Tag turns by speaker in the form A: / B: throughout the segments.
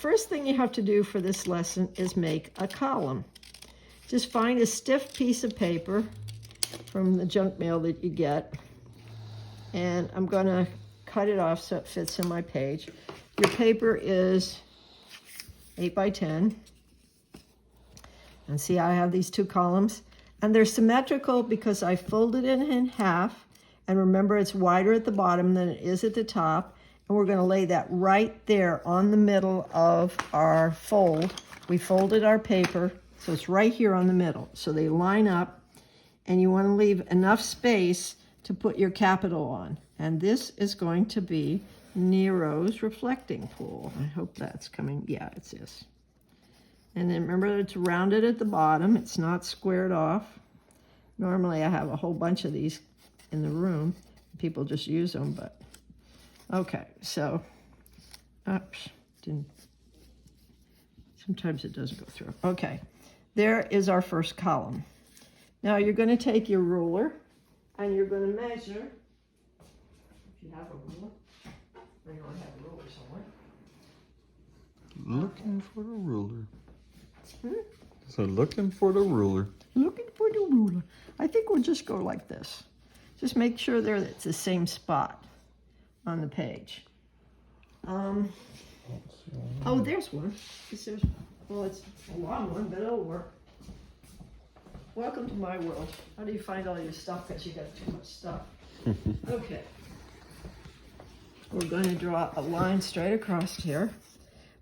A: first thing you have to do for this lesson is make a column. Just find a stiff piece of paper from the junk mail that you get, and I'm going to cut it off so it fits in my page. Your paper is 8 by 10. And see, I have these two columns, and they're symmetrical because I folded it in half. And remember, it's wider at the bottom than it is at the top. And we're going to lay that right there on the middle of our fold. We folded our paper, so it's right here on the middle. So they line up, and you want to leave enough space to put your capital on. And this is going to be Nero's reflecting pool. I hope that's coming. Yeah, it's this. And then remember, it's rounded at the bottom. It's not squared off. Normally I have a whole bunch of these in the room. People just use them, but okay. So, oops, sometimes it doesn't go through. Okay, there is our first column. Now you're going to take your ruler and you're going to measure. If you have a ruler, I know I have a ruler somewhere.
B: Looking for the ruler. So looking for the ruler.
A: Looking for the ruler. I think we'll just go like this. Just make sure there that it's the same spot on the page. Oh, there's one. Well, it's a long one, but it'll work. Welcome to my world. How do you find all your stuff because you got too much stuff? Okay. We're going to draw a line straight across here.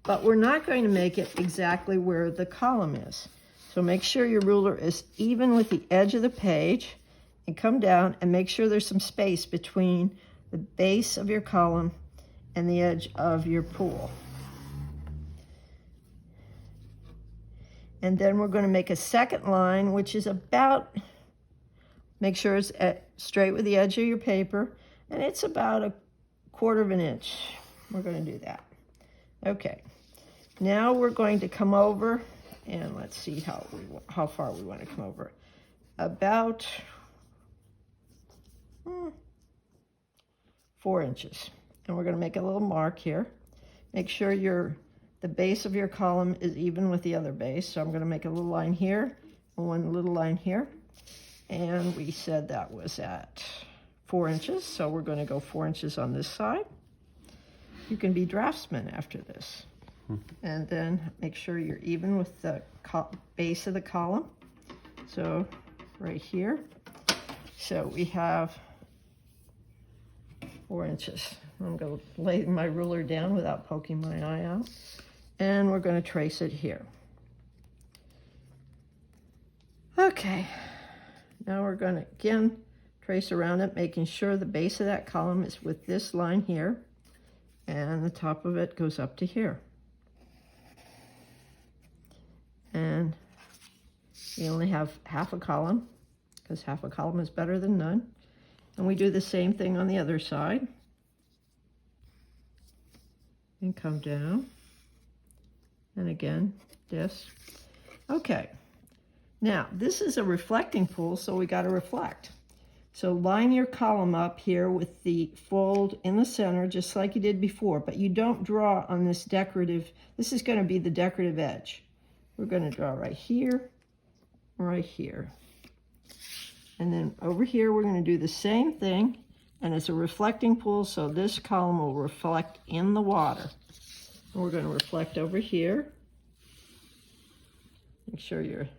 A: But we're not going to make it exactly where the column is. So make sure your ruler is even with the edge of the page, and come down and make sure there's some space between the base of your column and the edge of your pool. And then we're going to make a second line, which is about, make sure it's straight with the edge of your paper, and it's about 1/4 of an inch. We're going to do that. Okay, now we're going to come over, and let's see how far we want to come over. About 4 inches. And we're going to make a little mark here. Make sure the base of your column is even with the other base. So I'm going to make a little line here and one little line here. And we said that was at 4 inches, so we're going to go 4 inches on this side. You can be draftsman after this. And then make sure you're even with the base of the column. So right here. So we have 4 inches. I'm going to lay my ruler down without poking my eye out. And we're going to trace it here. Okay. Now we're going to, again, trace around it, making sure the base of that column is with this line here. And the top of it goes up to here. And we only have half a column, because half a column is better than none. And we do the same thing on the other side. And come down. And again, this. Okay. Now, this is a reflecting pool, so we got to reflect. So line your column up here with the fold in the center, just like you did before, but you don't draw on this decorative. This is going to be the decorative edge. We're going to draw right here, right here. And then over here, we're going to do the same thing, and it's a reflecting pool, so this column will reflect in the water. And we're going to reflect over here. Make sure you're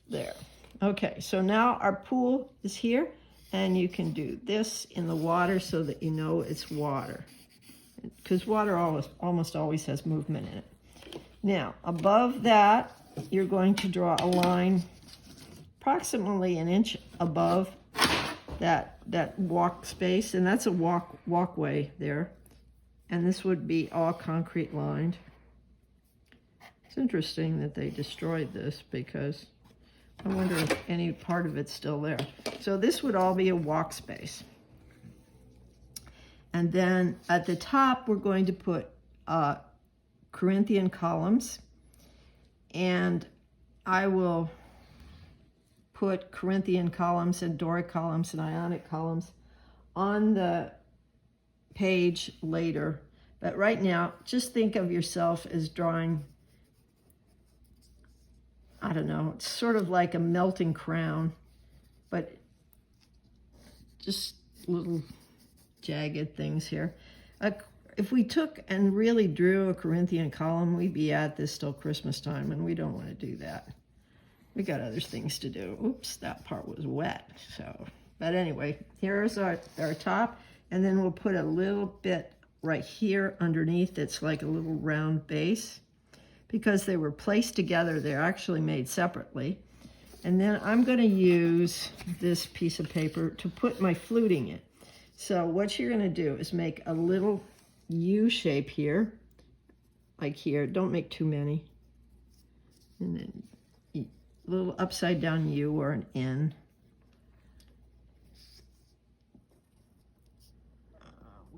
A: there. Okay, so now our pool is here, and you can do this in the water so that you know it's water, because water almost always has movement in it. Now, above that, you're going to draw a line approximately an inch above that walk space, and that's a walkway there, and this would be all concrete lined. It's interesting that they destroyed this, because I wonder if any part of it's still there. So this would all be a walk space. And then at the top, we're going to put Corinthian columns. And I will put Corinthian columns and Doric columns and Ionic columns on the page later, But right now, just think of yourself as drawing, I don't know, it's sort of like a melting crown, but just little jagged things here. If we took and really drew a Corinthian column, we'd be at this till Christmas time, and we don't want to do that. We got other things to do. Oops, that part was wet. So, but anyway, here's our top, and then we'll put a little bit right here underneath. It's like a little round base. Because they were placed together, they're actually made separately. And then I'm going to use this piece of paper to put my fluting in. So what you're going to do is make a little U shape here, like here. Don't make too many. And then a little upside down U or an N.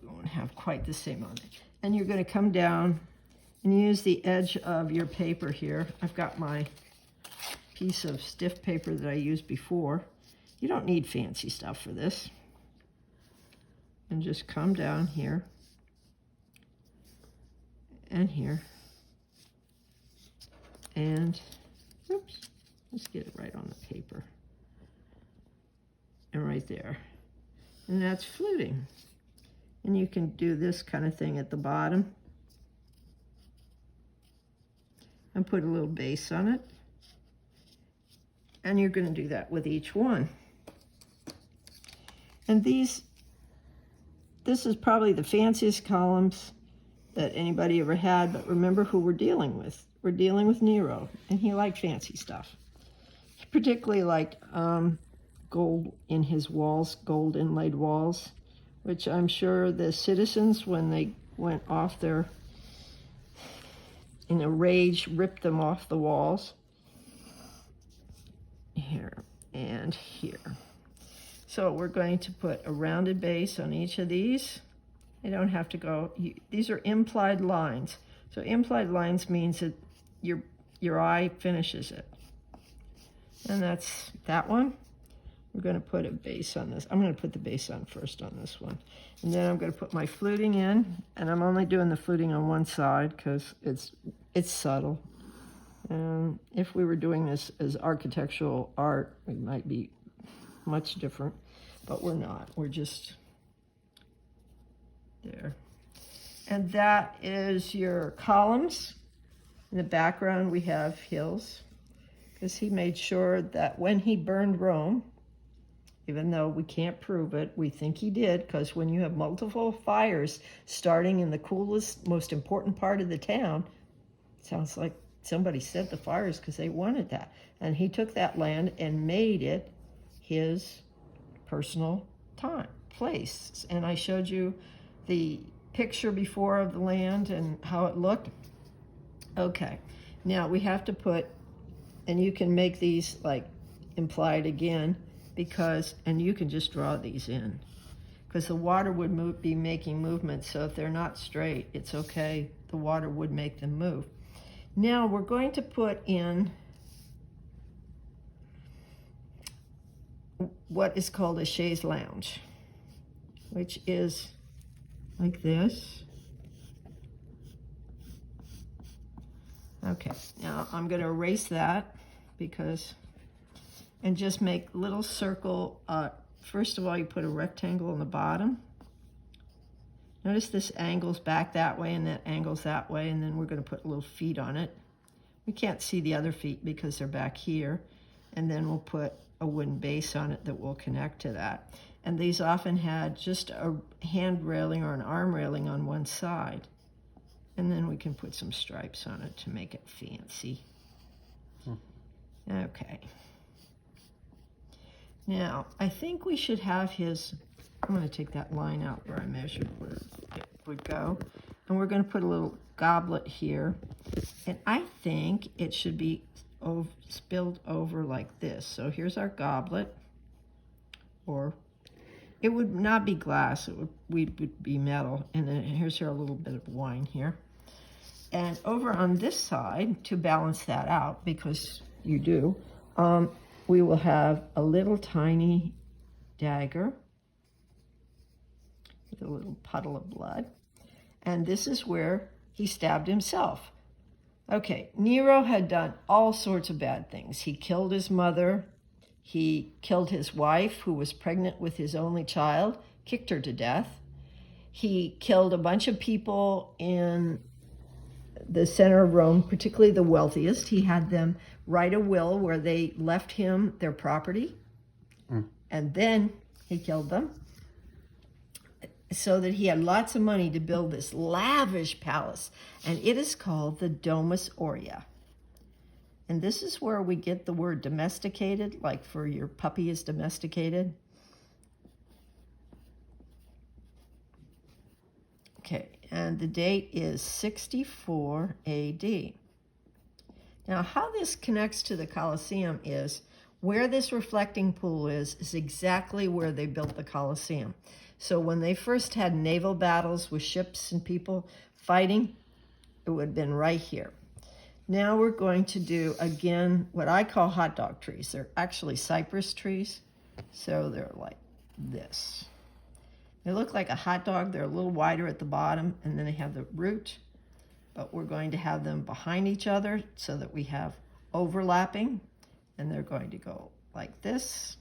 A: We won't have quite the same on it. And you're going to come down and use the edge of your paper here. I've got my piece of stiff paper that I used before. You don't need fancy stuff for this. And just come down here and here. And, oops, let's get it right on the paper. And right there. And that's fluting. And you can do this kind of thing at the bottom. And put a little base on it. And you're going to do that with each one. And this is probably the fanciest columns that anybody ever had, but remember who we're dealing with. We're dealing with Nero, and he liked fancy stuff. He particularly liked gold in his walls, gold inlaid walls, which I'm sure the citizens, when they went off their in a rage, ripped them off the walls. Here and here. So we're going to put a rounded base on each of these. You don't have to go, these are implied lines. So implied lines means that your eye finishes it. And that's that one. We're going to put a base on this. I'm going to put the base on first on this one. And then I'm going to put my fluting in. And I'm only doing the fluting on one side because it's subtle. And if we were doing this as architectural art, it might be much different. But we're not. We're just there. And that is your columns. In the background, we have hills. Because he made sure that when he burned Rome, even though we can't prove it, we think he did, because when you have multiple fires starting in the coolest, most important part of the town, it sounds like somebody set the fires because they wanted that. And he took that land and made it his personal place. And I showed you the picture before of the land and how it looked. Okay, now we have to put, and you can make these like implied again, because, and you can just draw these in, because the water would be making movements, so if they're not straight, it's okay. The water would make them move. Now we're going to put in what is called a chaise lounge, which is like this. Okay, now I'm going to erase that because, and just make little circle. First of all, you put a rectangle on the bottom. Notice this angles back that way and that angles that way, and then we're going to put little feet on it. We can't see the other feet because they're back here. And then we'll put a wooden base on it that will connect to that. And these often had just a hand railing or an arm railing on one side. And then we can put some stripes on it to make it fancy. Okay. Now, I think we should have his, I'm going to take that line out where I measured where it would go. And we're going to put a little goblet here. And I think it should be spilled over like this. So here's our goblet. Or it would not be glass, it would be metal. And then here's a little bit of wine here. And over on this side, to balance that out, because you do, we will have a little tiny dagger with a little puddle of blood. And this is where he stabbed himself. Okay, Nero had done all sorts of bad things. He killed his mother. He killed his wife, who was pregnant with his only child, kicked her to death. He killed a bunch of people in the center of Rome, particularly the wealthiest. He had them write a will where they left him their property, and then he killed them, so that he had lots of money to build this lavish palace, and it is called the Domus Aurea. And this is where we get the word domesticated, like for your puppy is domesticated. Okay, and the date is 64 AD. Now, how this connects to the Colosseum is where this reflecting pool is exactly where they built the Colosseum. So when they first had naval battles with ships and people fighting, it would have been right here. Now we're going to do, again, what I call hot dog trees. They're actually cypress trees, so they're like this. They look like a hot dog. They're a little wider at the bottom, and then they have the root. But we're going to have them behind each other so that we have overlapping, and they're going to go like this,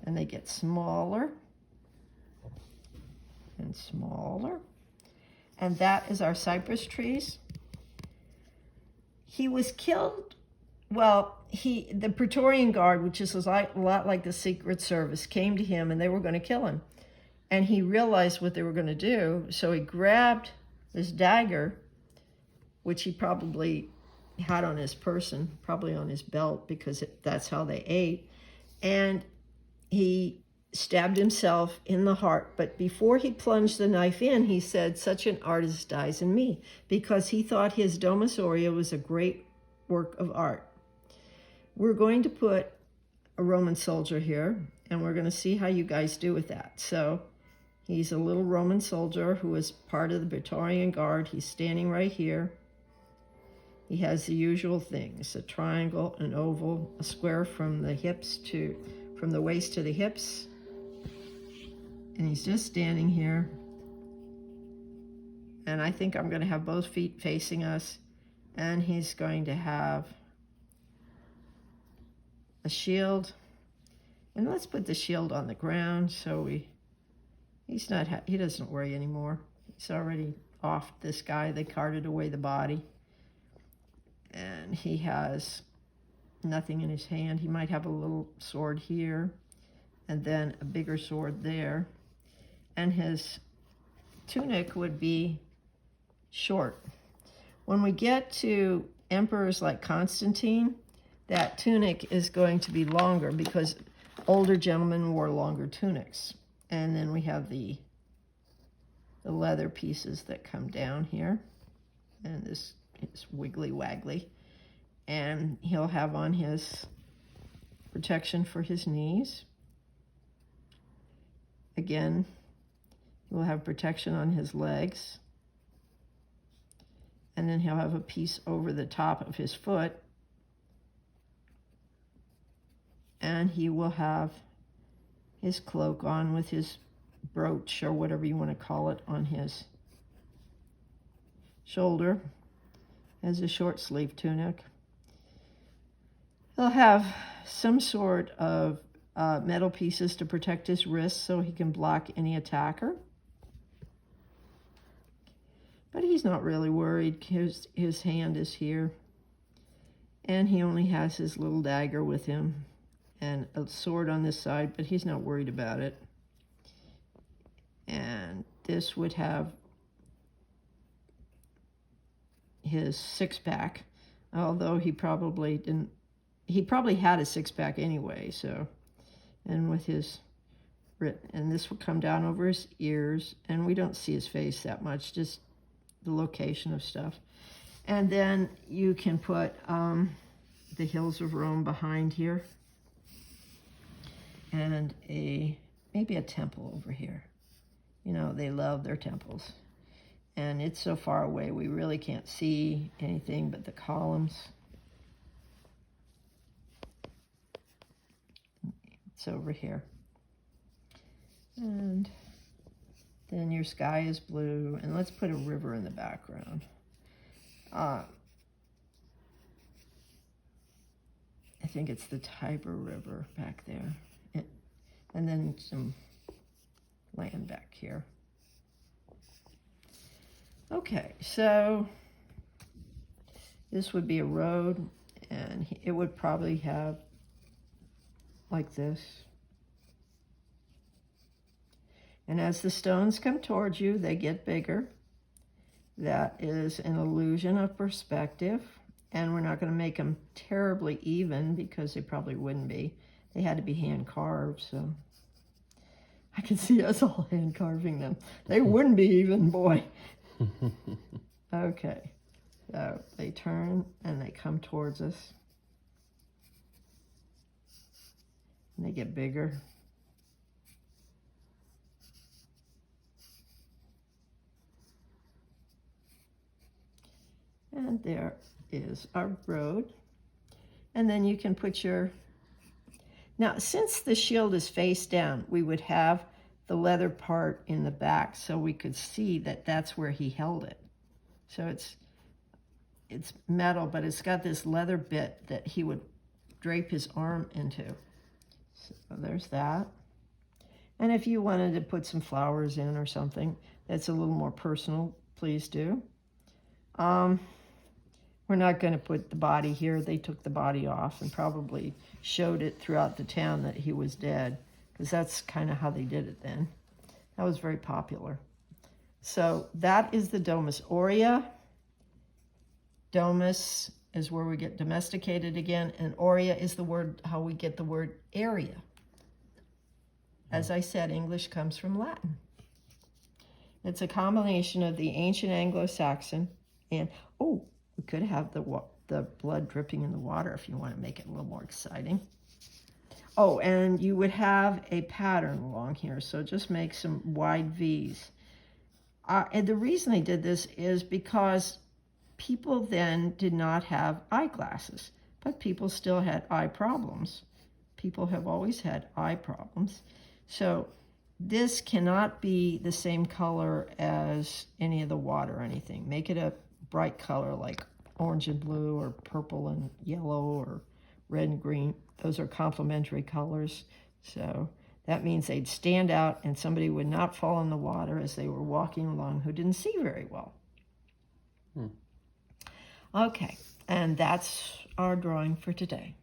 A: and they get smaller and smaller. And that is our cypress trees. He was killed, well, the Praetorian Guard, which is a lot like the Secret Service, came to him and they were going to kill him. And he realized what they were going to do, so he grabbed this dagger, which he probably had on his person, probably on his belt, because that's how they ate. And he stabbed himself in the heart. But before he plunged the knife in, he said, "Such an artist dies in me," because he thought his Domus Aurea was a great work of art. We're going to put a Roman soldier here, and we're going to see how you guys do with that. So he's a little Roman soldier who is part of the Praetorian Guard. He's standing right here. He has the usual things: a triangle, an oval, a square from the waist to the hips. And he's just standing here. And I think I'm going to have both feet facing us. And he's going to have a shield. And let's put the shield on the ground so he doesn't worry anymore. He's already off this guy. They carted away the body. And he has nothing in his hand. He might have a little sword here, and then a bigger sword there. And his tunic would be short. When we get to emperors like Constantine, that tunic is going to be longer because older gentlemen wore longer tunics. And then we have the leather pieces that come down here. And this is wiggly waggly. And he'll have on his protection for his knees. Again, he'll have protection on his legs. And then he'll have a piece over the top of his foot. And he will have his cloak on with his brooch, or whatever you want to call it, on his shoulder as a short sleeve tunic. He'll have some sort of metal pieces to protect his wrists so he can block any attacker. But he's not really worried. His hand is here. And he only has his little dagger with him and a sword on this side, but he's not worried about it. And this would have his six-pack, although he probably didn't. He probably had a six-pack anyway, so. And with his, and this would come down over his ears, and we don't see his face that much, just the location of stuff. And then you can put the hills of Rome behind here, and maybe a temple over here. You know, they love their temples. And it's so far away, we really can't see anything but the columns. It's over here. And Then your sky is blue, and let's put a river in the background. I think it's the Tiber River back there. And then some land back here. Okay, so this would be a road, and it would probably have like this. And as the stones come towards you, they get bigger. That is an illusion of perspective. And we're not going to make them terribly even because they probably wouldn't be. They had to be hand carved, so I can see us all hand carving them. They wouldn't be even, boy. Okay, so they turn and they come towards us. And they get bigger. And there is our road. And then you can put your... Now, since the shield is face down, we would have the leather part in the back so we could see that that's where he held it. So it's metal, but it's got this leather bit that he would drape his arm into. So there's that. And if you wanted to put some flowers in or something that's a little more personal, please do. We're not going to put the body here. They took the body off and probably showed it throughout the town that he was dead, because that's kind of how they did it then. That was very popular. So that is the Domus Aurea. Domus is where we get domesticated again, and Aurea is the word, how we get the word area. As I said, English comes from Latin. It's a combination of the ancient Anglo-Saxon and, oh, we could have the blood dripping in the water if you want to make it a little more exciting. Oh, and you would have a pattern along here, so just make some wide V's. And the reason they did this is because people then did not have eyeglasses, but people still had eye problems. People have always had eye problems. So this cannot be the same color as any of the water or anything. Make it a bright color like orange and blue or purple and yellow or red and green. Those are complementary colors. So that means they'd stand out and somebody would not fall in the water as they were walking along who didn't see very well. Okay, and that's our drawing for today.